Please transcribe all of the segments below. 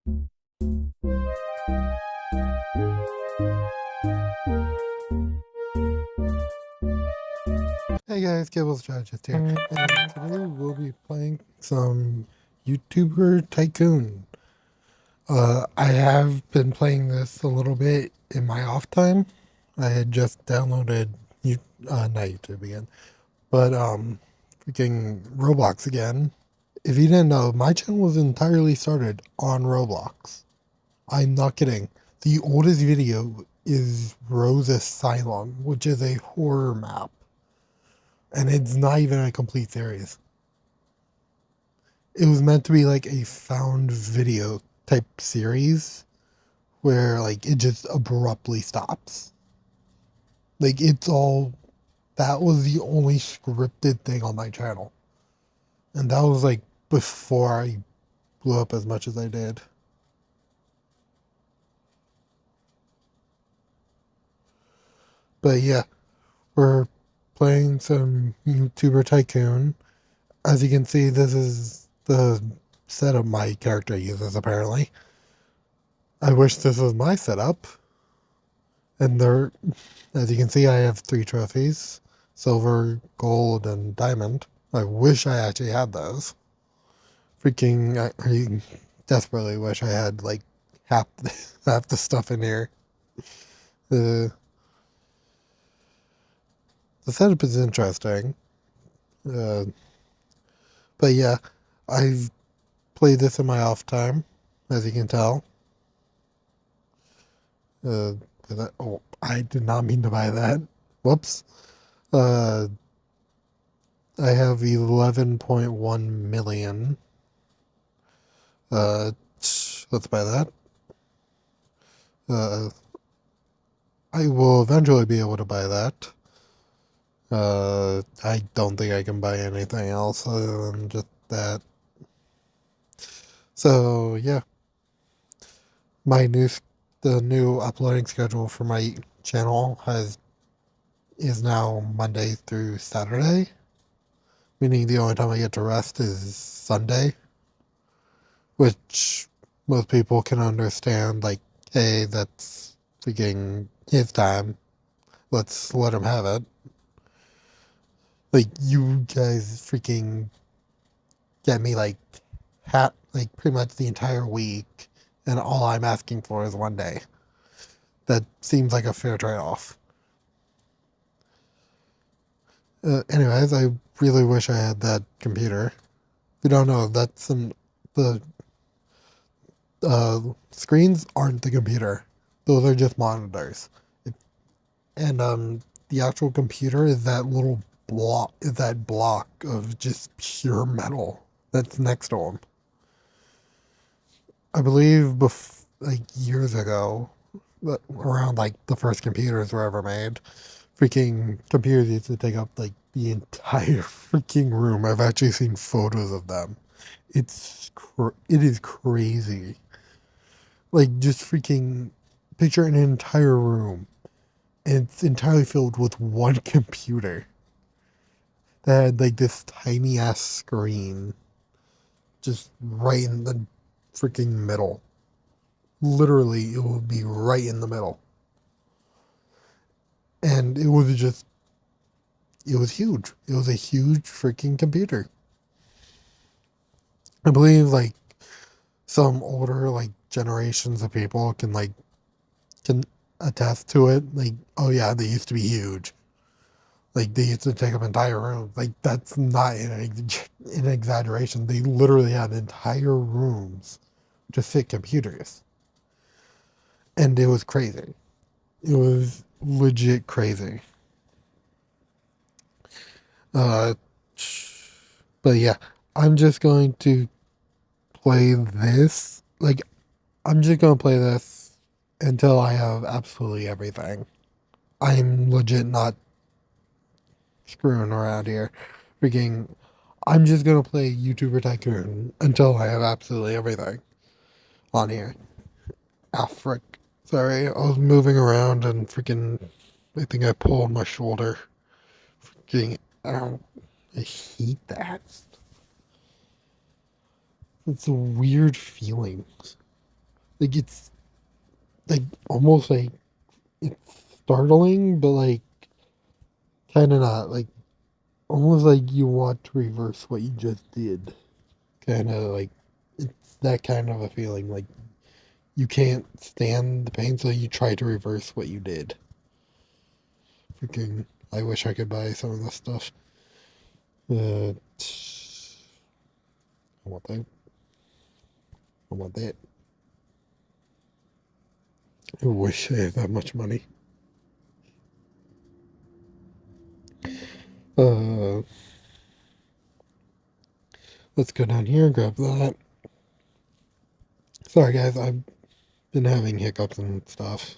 Hey guys, Cable Strategist here, and today we'll be playing some YouTuber Tycoon. I have been playing this a little bit in my off time. I had just downloaded not YouTube again, but freaking Roblox again. If you didn't know, my channel was entirely started on Roblox. I'm not kidding. The oldest video is Rose Asylum, which is a horror map. And it's not even a complete series. It was meant to be like a found video type series where like it just abruptly stops. Like that was the only scripted thing on my channel. And that was like before I blew up as much as I did. But yeah, we're playing some YouTuber Tycoon. As you can see, this is the setup my character uses, apparently. I wish this was my setup. And there, as you can see, I have 3 trophies. Silver, gold, and diamond. I wish I actually had those. I desperately wish I had, like, half the stuff in here. The setup is interesting. But yeah, I've played this in my off time, as you can tell. Oh, I did not mean to buy that. Whoops. I have 11.1 million. Let's buy that. I will eventually be able to buy that. I don't think I can buy anything else other than just that. So yeah, the new uploading schedule for my channel is now Monday through Saturday, meaning the only time I get to rest is Sunday, which most people can understand. Like, hey, that's freaking his time. Let's let him have it. Like, you guys freaking get me like pretty much the entire week, and all I'm asking for is one day. That seems like a fair trade-off. Anyways, I really wish I had that computer. If you don't know, the screens aren't the computer; those are just monitors. And the actual computer is that block of just pure metal that's next to them. I believe like years ago, around like the first computers were ever made, freaking computers used to take up like the entire freaking room. I've actually seen photos of them. It is crazy. Like, just freaking picture an entire room, and it's entirely filled with one computer that had like this tiny ass screen just right in the freaking middle. Literally, it would be right in the middle. And it was huge. It was a huge freaking computer. I believe like some older like generations of people can attest to it. Like, oh yeah, they used to be huge. Like, they used to take up entire rooms. Like, that's not an exaggeration. They literally had entire rooms to fit computers. And it was crazy. It was legit crazy. Uh, but yeah, I'm just going to play this. Like, I'm just going to play this until I have absolutely everything. I'm legit not screwing around here. Freaking, I'm just gonna play YouTuber Tycoon until I have absolutely everything on here. Ah, frick. Sorry, I was moving around and freaking, I think I pulled my shoulder. Freaking, ow. I hate that. It's a weird feeling. Like it's like almost like it's startling, but like kind of not. Like almost like you want to reverse what you just did. Kind of like it's that kind of a feeling. Like you can't stand the pain, so you try to reverse what you did. Freaking! I wish I could buy some of this stuff. I want that. I want that. I wish I had that much money. Uh, let's go down here and grab that. Sorry, guys, I've been having hiccups and stuff.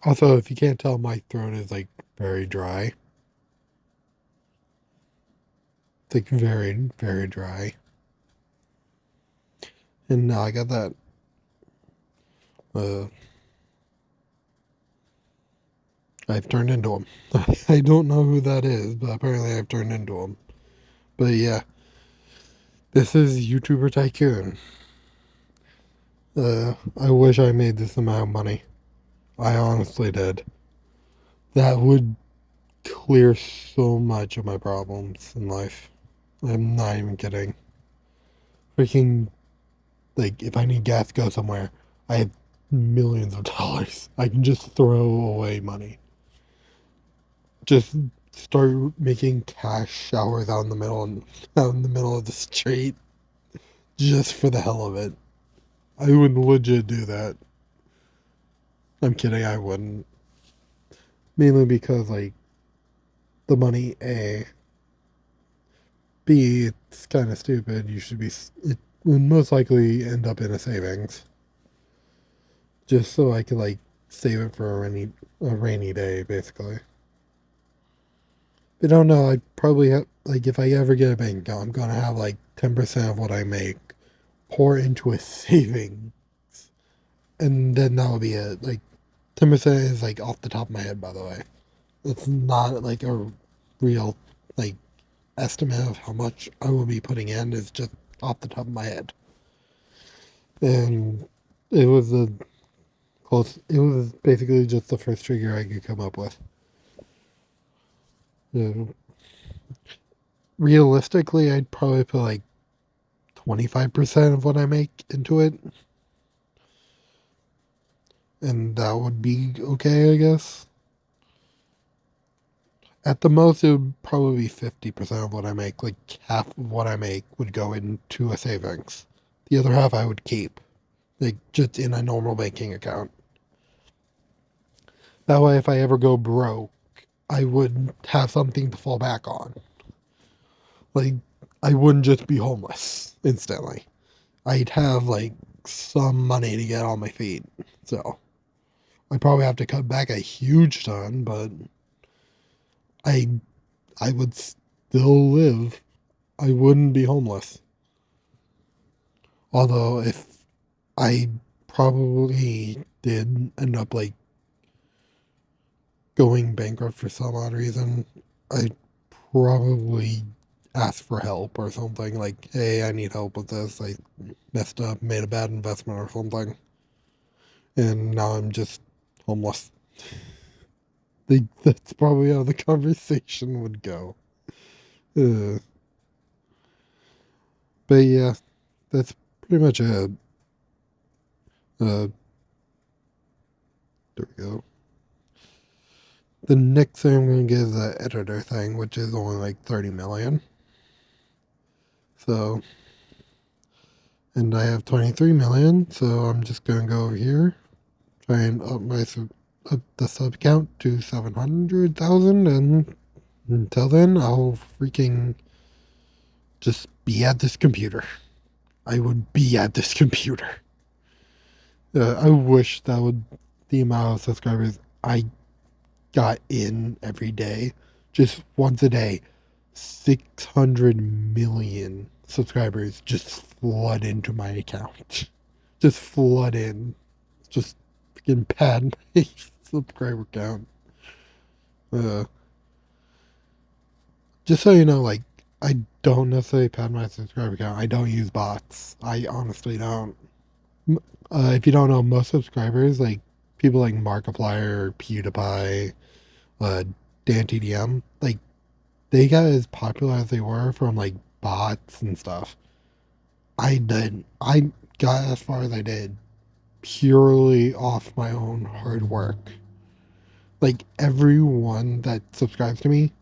Also, if you can't tell, my throat is like very dry. It's like very, very dry. And now I got that. Uh, I've turned into him. I don't know who that is, but apparently I've turned into him. But yeah, this is YouTuber Tycoon. I wish I made this amount of money. I honestly did. That would clear so much of my problems in life. I'm not even kidding. Freaking, like, if I need gas to go somewhere, I have millions of dollars. I can just throw away money. Just start making cash showers out in the middle of the street just for the hell of it. I would legit do that. I'm kidding, I wouldn't. Mainly because, like, the money, A. B, it's kind of stupid. It would most likely end up in a savings. Just so I could, like, save it for a rainy day, basically. But I don't know, I'd probably have, like, if I ever get a bank account, I'm gonna have, like, 10% of what I make pour into a savings. And then that would be it. Like, 10% is, like, off the top of my head, by the way. It's not, like, a real, like, estimate of how much I will be putting in. It's just off the top of my head. And it was a it was basically just the first figure I could come up with. You know, realistically, I'd probably put like 25% of what I make into it, and that would be okay, I guess. At the most, it would probably be 50% of what I make. Like half of what I make would go into a savings. The other half I would keep, like just in a normal banking account. That way, if I ever go broke, I would have something to fall back on. Like, I wouldn't just be homeless instantly. I'd have, like, some money to get on my feet. So, I'd probably have to cut back a huge ton, but I, I would still live. I wouldn't be homeless. Although, if I probably did end up, like, going bankrupt for some odd reason, I'd probably ask for help or something like, hey, I need help with this. I messed up, made a bad investment or something, and now I'm just homeless. That's probably how the conversation would go. Uh, but yeah, that's pretty much it. There we go. The next thing I'm going to get is the editor thing, which is only like 30 million. So, and I have 23 million, so I'm just going to go over here, try and up the sub count to 700,000, and until then, I'll freaking just be at this computer. I would be at this computer. I wish that would the amount of subscribers I got in every day, just once a day. 600 million subscribers just flood into my account. Just flood in. Just freaking pad my subscriber count. Uh, just so you know, like, I don't necessarily pad my subscriber count. I don't use bots. I honestly don't. M- if you don't know, most subscribers, like people like Markiplier, PewDiePie, uh, Dan TDM, like they got as popular as they were from like bots and stuff. I did. I got as far as I did purely off my own hard work. Like everyone that subscribes to me,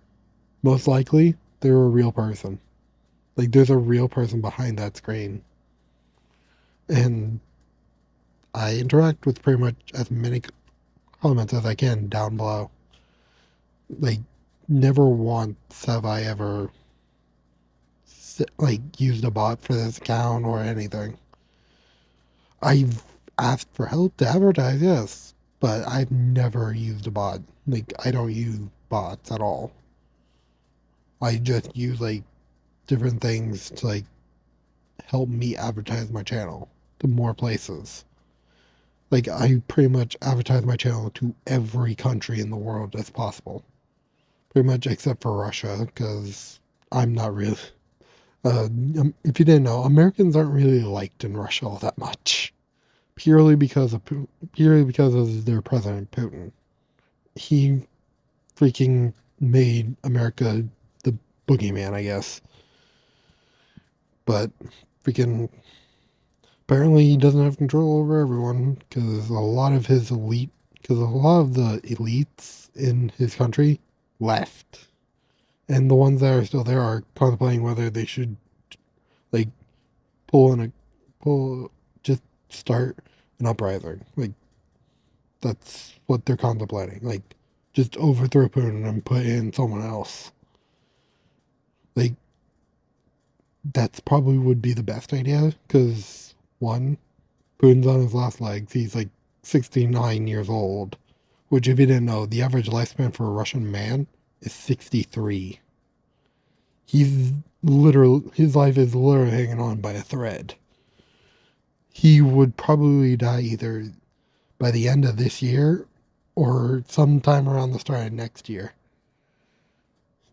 most likely they're a real person. Like there's a real person behind that screen. And I interact with pretty much as many comments as I can down below. Like never once have I ever like used a bot for this account or anything. I've asked for help to advertise, yes, but I've never used a bot. Like I don't use bots at all. I just use like different things to like help me advertise my channel to more places. Like I pretty much advertise my channel to every country in the world as possible. Pretty much except for Russia, because I'm not really. If you didn't know, Americans aren't really liked in Russia all that much, purely because of their president Putin. He freaking made America the boogeyman, I guess. But freaking apparently he doesn't have control over everyone because a lot of the elites in his country left, and the ones that are still there are contemplating whether they should like pull in a pull just start an uprising. Like that's what they're contemplating. Like just overthrow Putin and put in someone else. Like that's probably would be the best idea because one, Putin's on his last legs. He's like 69 years old, which if you didn't know, the average lifespan for a Russian man is 63. He's literally his life is literally hanging on by a thread. He would probably die either by the end of this year or sometime around the start of next year.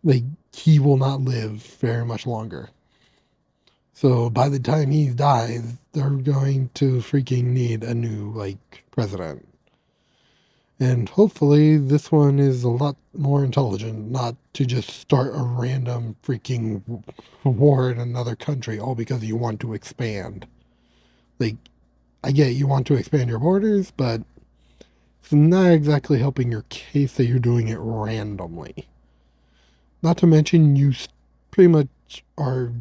Like he will not live very much longer. So by the time he dies, they're going to freaking need a new like president. And hopefully this one is a lot more intelligent, not to just start a random freaking war in another country all because you want to expand. Like I get you want to expand your borders, but it's not exactly helping your case that you're doing it randomly. Not to mention, pretty much are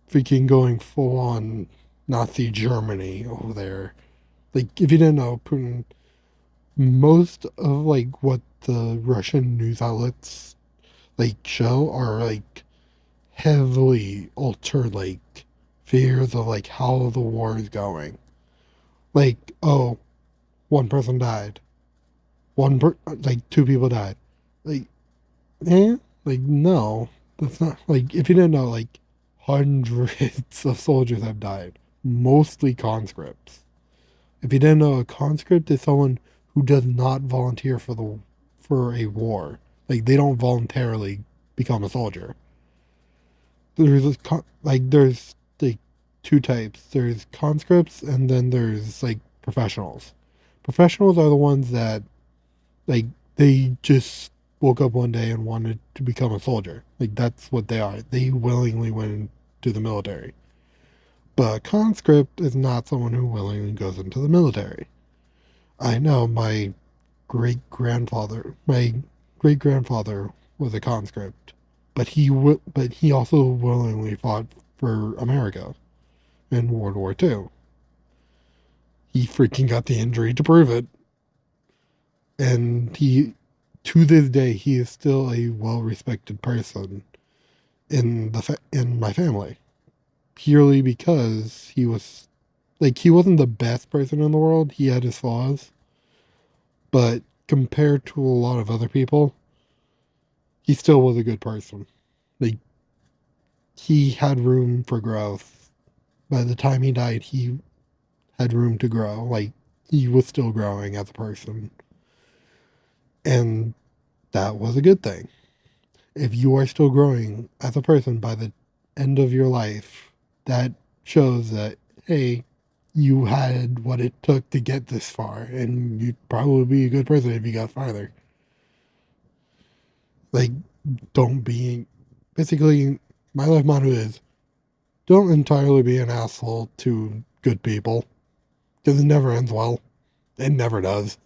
freaking going full on Nazi Germany over there. Like, if you didn't know, Putin, most of like what the Russian news outlets like show are like heavily altered like fears of like how the war is going. Like, oh, one person died. Like two people died. Like, eh? Like, no. That's not, like, if you didn't know, like, hundreds of soldiers have died. Mostly conscripts. If you didn't know, a conscript is someone who does not volunteer for a war. Like, they don't voluntarily become a soldier. There's, like, two types. There's conscripts, and then there's, like, professionals. Professionals are the ones that like they just woke up one day and wanted to become a soldier. Like that's what they are. They willingly went into the military. But a conscript is not someone who willingly goes into the military. I know my great grandfather was a conscript, but he also willingly fought for America in World War II. He freaking got the injury to prove it, and he to this day he is still a well-respected person in my family purely because he wasn't the best person in the world. He had his flaws, but compared to a lot of other people, he still was a good person. Like he had room for growth. By the time he died, he had room to grow. Like he was still growing as a person, and that was a good thing. If you are still growing as a person by the end of your life, that shows that, hey, you had what it took to get this far, and you'd probably be a good person if you got farther. Like, don't be. Basically, my life motto is don't entirely be an asshole to good people, because it never ends well. It never does.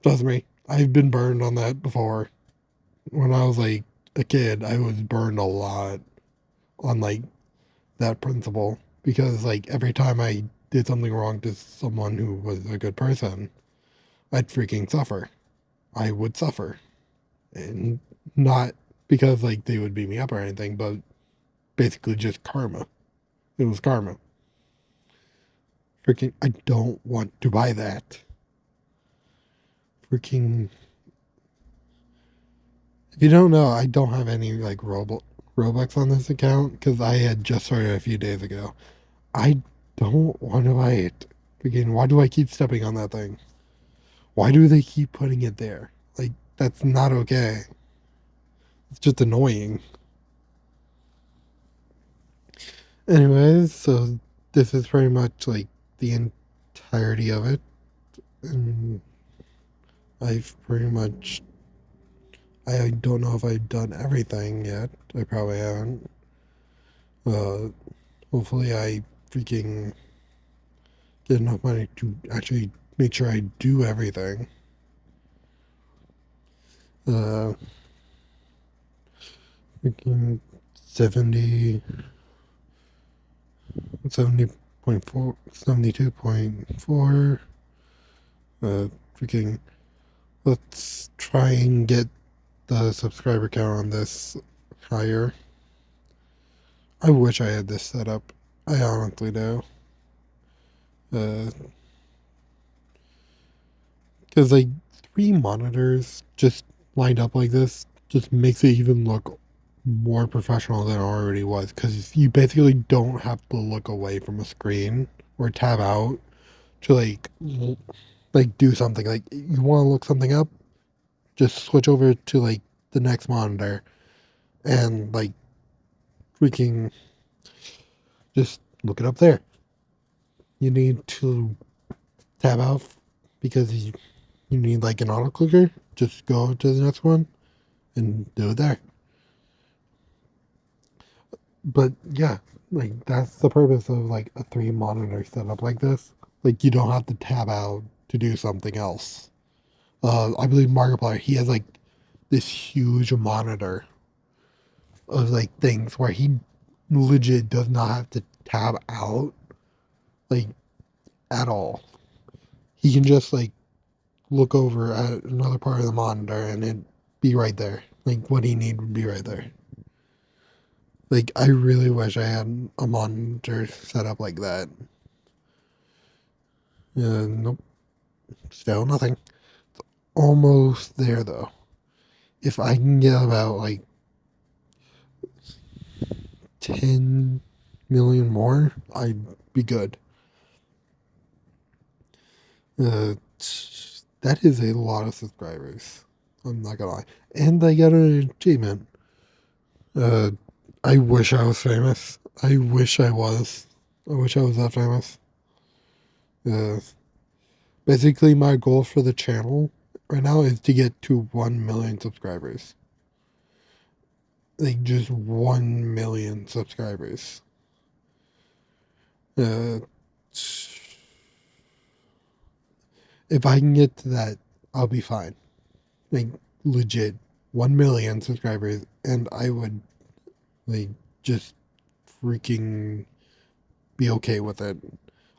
Trust me, I've been burned on that before. When I was like a kid, I was burned a lot on like that principle because like every time I did something wrong to someone who was a good person, I'd freaking suffer. I would suffer. And not because like they would beat me up or anything, but basically just karma. It was karma. Freaking, I don't want to buy that. Freaking, if you don't know, I don't have any like Robux on this account because I had just started a few days ago. I don't want to buy it. Freaking, why do I keep stepping on that thing? Why do they keep putting it there? Like, that's not okay. It's just annoying. Anyways, so this is pretty much like the entirety of it. And I've pretty much. I don't know if I've done everything yet. I probably haven't. Uh, hopefully, I freaking get enough money to actually make sure I do everything. Uh, freaking 70, 70.4, 72.4. Freaking, let's try and get the subscriber count on this higher. I wish I had this set up. I honestly do. Because like 3 monitors just lined up like this just makes it even look more professional than it already was. Because you basically don't have to look away from a screen or tab out to like do something. Like you want to look something up, just switch over to like the next monitor and like freaking just look it up there. You need to tab out because you need like an auto clicker. Just go to the next one and do it there. But yeah, like that's the purpose of like a 3 monitor setup like this. Like you don't have to tab out to do something else. I believe Markiplier, he has like this huge monitor of like things where he legit does not have to tab out like at all. He can just like look over at another part of the monitor and it'd be right there. Like what he need would be right there. Like I really wish I had a monitor set up like that. Nope, still nothing. Almost there though. If I can get about like 10 million more, I'd be good. Uh, that is a lot of subscribers. I'm not gonna lie. And I got an achievement. Uh, I wish I was famous. I wish I was. I wish I was that famous. Uh, basically, my goal for the channel right now is to get to 1 million subscribers. Like, just 1 million subscribers. Uh, if I can get to that, I'll be fine. Like, legit, 1 million subscribers, and I would, like, just freaking be okay with it.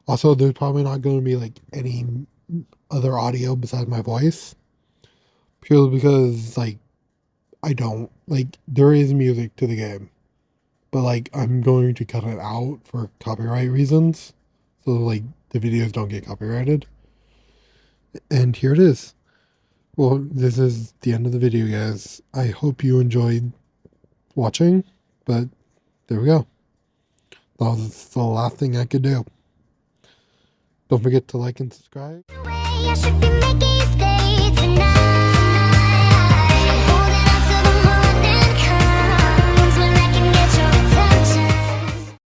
Also, there's probably not going to be, like, any other audio besides my voice. Purely because, like, I don't, like, there is music to the game. But, like, I'm going to cut it out for copyright reasons. So, like, the videos don't get copyrighted. And here it is. Well, this is the end of the video, guys. I hope you enjoyed watching, but there we go. That was the last thing I could do. Don't forget to like and subscribe.